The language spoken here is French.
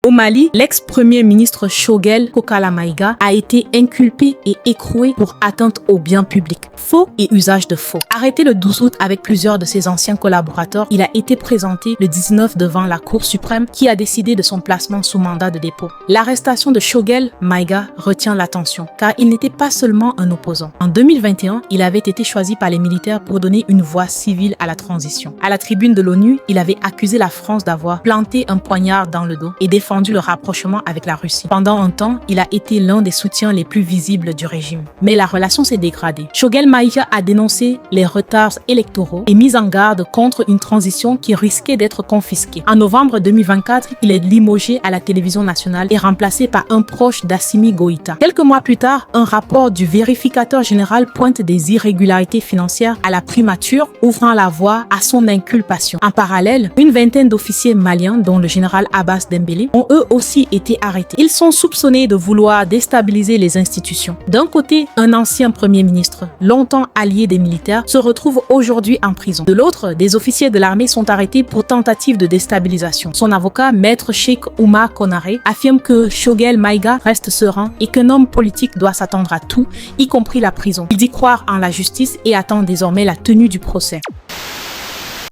Au Mali, l'ex-premier ministre Choguel Kokala Maïga a été inculpé et écroué pour atteinte aux biens publics, faux et usage de faux. Arrêté le 12 août avec plusieurs de ses anciens collaborateurs, il a été présenté le 19 devant la Cour suprême qui a décidé de son placement sous mandat de dépôt. L'arrestation de Choguel Maïga retient l'attention car il n'était pas seulement un opposant. En 2021, il avait été choisi par les militaires pour donner une voie civile à la transition. À la tribune de l'ONU, il avait accusé la France d'avoir planté un poignard dans le dos et défendu le rapprochement avec la Russie. Pendant un temps, il a été l'un des soutiens les plus visibles du régime. Mais la relation s'est dégradée. Choguel Maïga a dénoncé les retards électoraux et mis en garde contre une transition qui risquait d'être confisquée. En novembre 2024, il est limogé à la télévision nationale et remplacé par un proche d'Assimi Goïta. Quelques mois plus tard, un rapport du vérificateur général pointe des irrégularités financières à la primature, ouvrant la voie à son inculpation. En parallèle, une vingtaine d'officiers maliens, dont le général Abbas Dembélé, ont eux aussi été arrêtés. Ils sont soupçonnés de vouloir déstabiliser les institutions. D'un côté, un ancien premier ministre, longtemps allié des militaires, se retrouve aujourd'hui en prison. De l'autre, des officiers de l'armée sont arrêtés pour tentative de déstabilisation. Son avocat, maître Cheikh Oumar Konaré, affirme que Choguel Maïga reste serein et qu'un homme politique doit s'attendre à tout, y compris la prison. Il dit croire en la justice et attend désormais la tenue du procès.